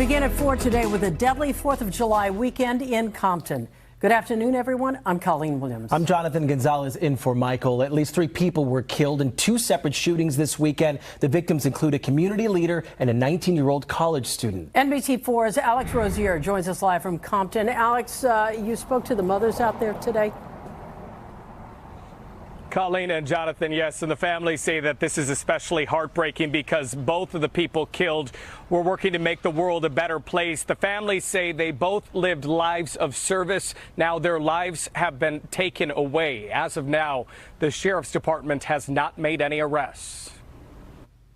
Begin at 4 today with a deadly 4th of July weekend in Compton. Good afternoon, everyone. I'm Colleen Williams. I'm Jonathan Gonzalez in for Michael. At least 3 people were killed in 2 separate shootings this weekend. The victims include a community leader and a 19-year-old college student. NBC4's Alex Rozier joins us live from Compton. Alex, you spoke to the mothers out there today? Colleen and Jonathan, yes, and the families say that this is especially heartbreaking because both of the people killed were working to make the world a better place. The families say they both lived lives of service. Now their lives have been taken away. As of now, the sheriff's department has not made any arrests.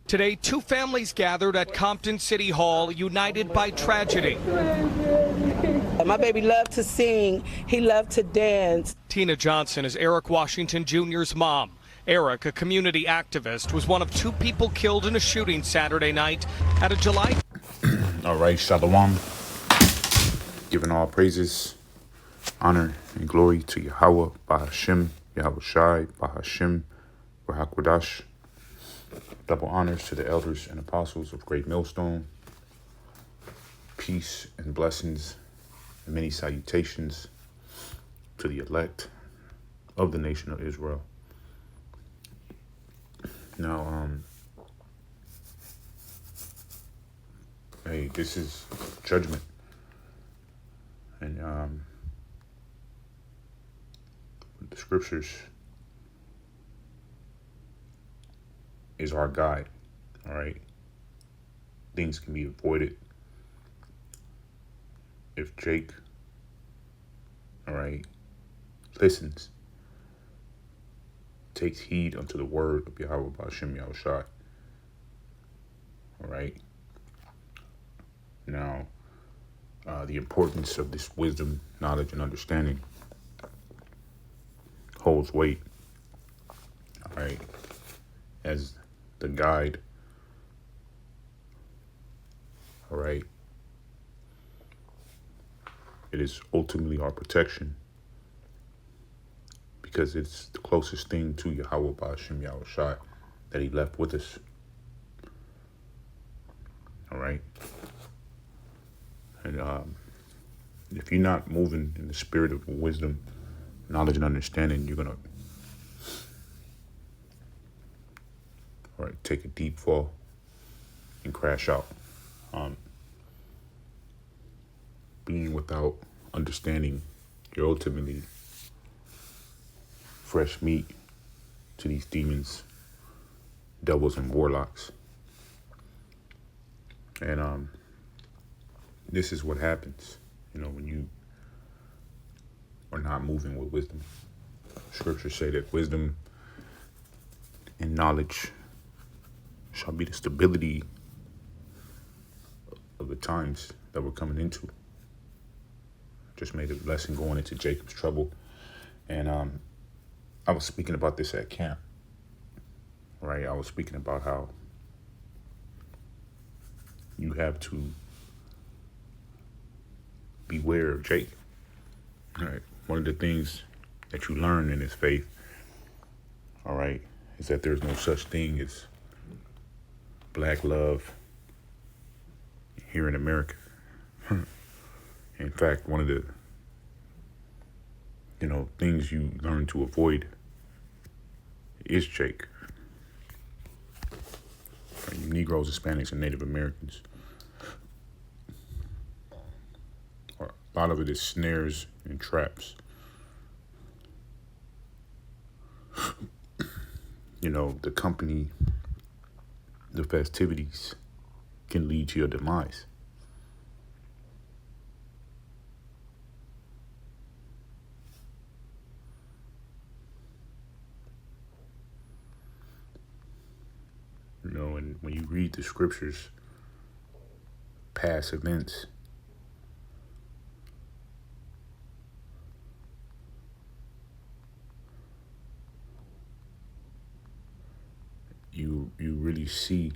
Today, 2 families gathered at Compton City Hall, united by tragedy. My baby loved to sing. He loved to dance. Tina Johnson is Eric Washington Jr.'s mom. Eric, a community activist, was one of 2 people killed in a shooting Saturday night at a July. All right, Shalom. Giving all praises, honor, and glory to Yahweh, Bahashim, Yahweh Shai, Bahashim, Rahakwadash. Double honors to the elders and apostles of Great Millstone. Peace and blessings and many salutations to the elect of the nation of Israel. Now, hey, this is judgment. And the scriptures is our guide, all right? Things can be avoided if Jake, all right, listens, takes heed unto the word of Yahweh Ba'ashem Yahweh Shai, all right? Now, the importance of this wisdom, knowledge, and understanding holds weight, all right, as the guide, all right? It is ultimately our protection because it's the closest thing to Yahweh Ba'ashem Yahweh Shai that he left with us, all right? And if you're not moving in the spirit of wisdom, knowledge, and understanding, you're going to take a deep fall and crash out. Being without understanding, you're ultimately fresh meat to these demons, devils, and warlocks. And this is what happens, you know, when you are not moving with wisdom. Scriptures say that wisdom and knowledge shall be the stability of the times that we're coming into. Just made a lesson going into Jacob's trouble. And I was speaking about this at camp, right? I was speaking about how you have to beware of Jacob. All right. One of the things that you learn in this faith, all right, is that there's no such thing as black love here in America. In fact, one of the, things you learn to avoid is Jake. Negroes, Hispanics, and Native Americans. A lot of it is snares and traps. The company, the festivities can lead to your demise. And when you read the scriptures, past events, you really see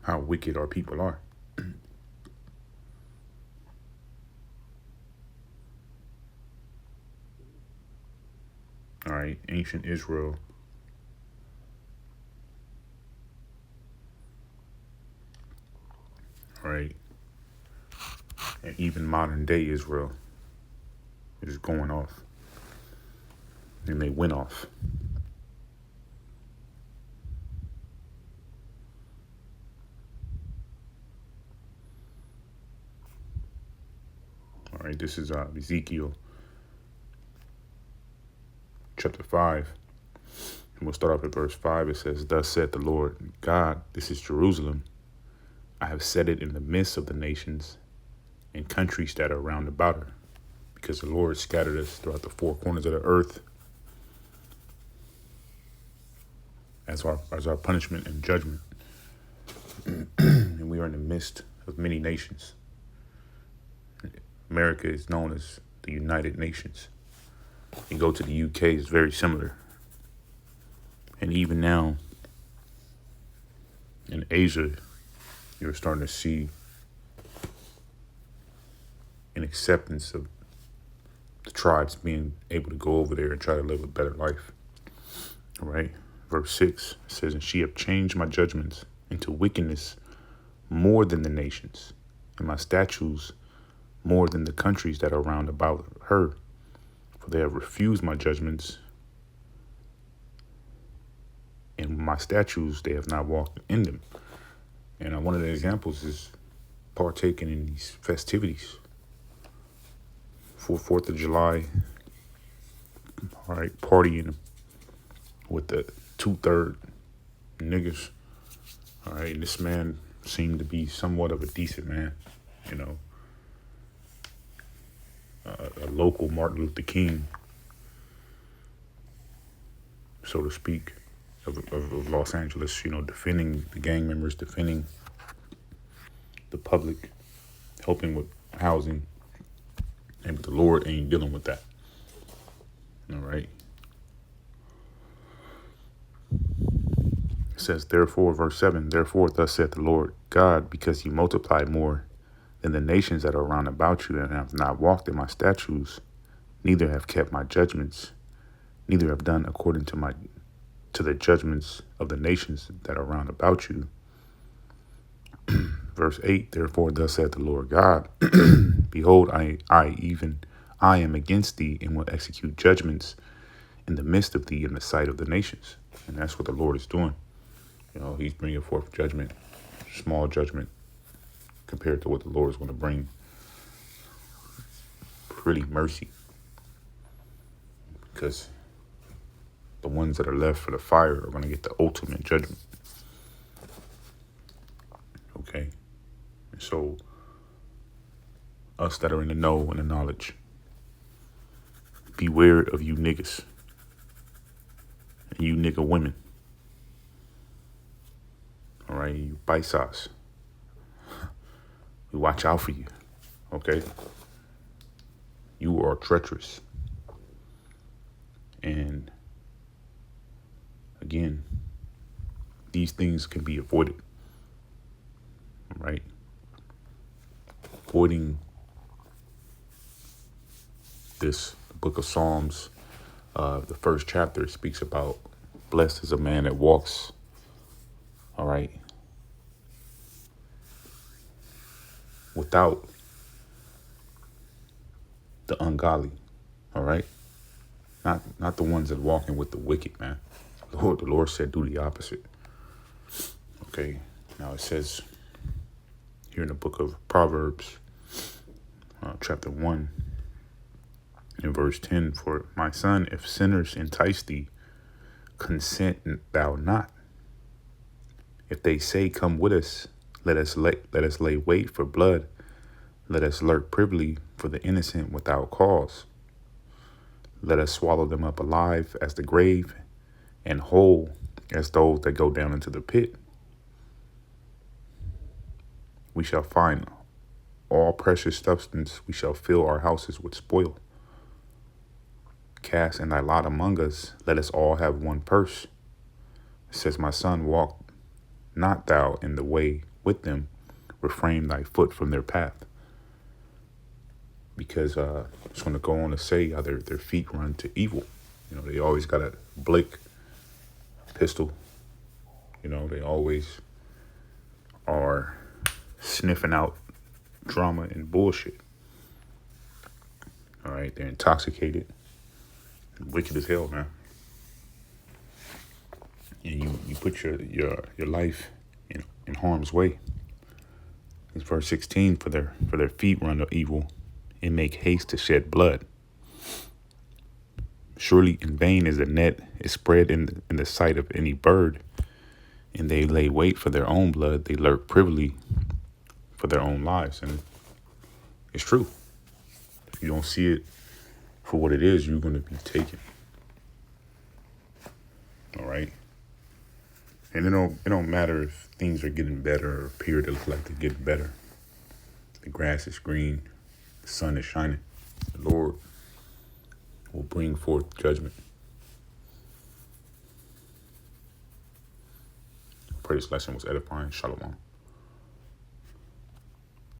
how wicked our people are. All right, ancient Israel All right. And even modern day Israel is going off. And they went off. All right, this is Ezekiel chapter 5. And we'll start off at verse 5. It says, "Thus saith the Lord God, this is Jerusalem. I have set it in the midst of the nations and countries that are round about her, because the Lord scattered us throughout the four corners of the earth as our punishment and judgment. And we are in the midst of many nations. America is known as the United Nations. You go to the UK, it's very similar. And even now, in Asia, you're starting to see an acceptance of the tribes being able to go over there and try to live a better life. All right. Verse 6 says, "And she hath changed my judgments into wickedness more than the nations, and my statutes more than the countries that are round about her. For they have refused my judgments, and my statutes they have not walked in them." And one of the examples is partaking in these festivities for 4th of July. All right, partying with the 2/3 niggas. All right, and this man seemed to be somewhat of a decent man, you know, a local Martin Luther King, so to speak, of Los Angeles, you know, defending the gang members, defending the public, helping with housing. And the Lord ain't dealing with that. All right. It says, therefore, verse 7, "Therefore, thus saith the Lord God, because you multiply more than the nations that are round about you, and have not walked in my statutes, neither have kept my judgments, neither have done according to the judgments of the nations that are round about you." Verse 8, "Therefore, thus saith the Lord God, behold, I am against thee, and will execute judgments in the midst of thee in the sight of the nations." And that's what the Lord is doing. You know, he's bringing forth judgment, small judgment, compared to what the Lord is going to bring. Pretty mercy. Because the ones that are left for the fire are going to get the ultimate judgment. Okay. So, us that are in the know and the knowledge, beware of you niggas and you nigga women. All right, you bite sauce. We watch out for you. Okay. You are treacherous. And again, these things can be avoided. All right. Avoiding this book of Psalms, the first chapter speaks about blessed is a man that walks, all right, without the ungodly, all right, not the ones that are walking with the wicked, man. The Lord said do the opposite. Okay, now it says here in the book of Proverbs, chapter 1, in verse 10, "For my son, if sinners entice thee, consent thou not. If they say, come with us, let us lay wait for blood. Let us lurk privily for the innocent without cause. Let us swallow them up alive as the grave, and whole as those that go down into the pit. We shall find all precious substance. We shall fill our houses with spoil. Cast in thy lot among us. Let us all have one purse. It says, my son, walk not thou in the way with them. Refrain thy foot from their path." Because it's going to go on to say how their feet run to evil. You know, they always got a blick pistol. You know, they always are sniffing out drama and bullshit. All right, they're intoxicated, wicked as hell, man. And you put your life in harm's way. It's verse 16, for their feet run to evil and make haste to shed blood. Surely in vain is the net is spread in the sight of any bird, and they lay wait for their own blood. They lurk privily for their own lives. And it's true. If you don't see it for what it is, you're going to be taken. All right. And it don't matter if things are getting better or appear to look like they're getting better. The grass is green. The sun is shining. The Lord will bring forth judgment. I pray this lesson was edifying. Shalom.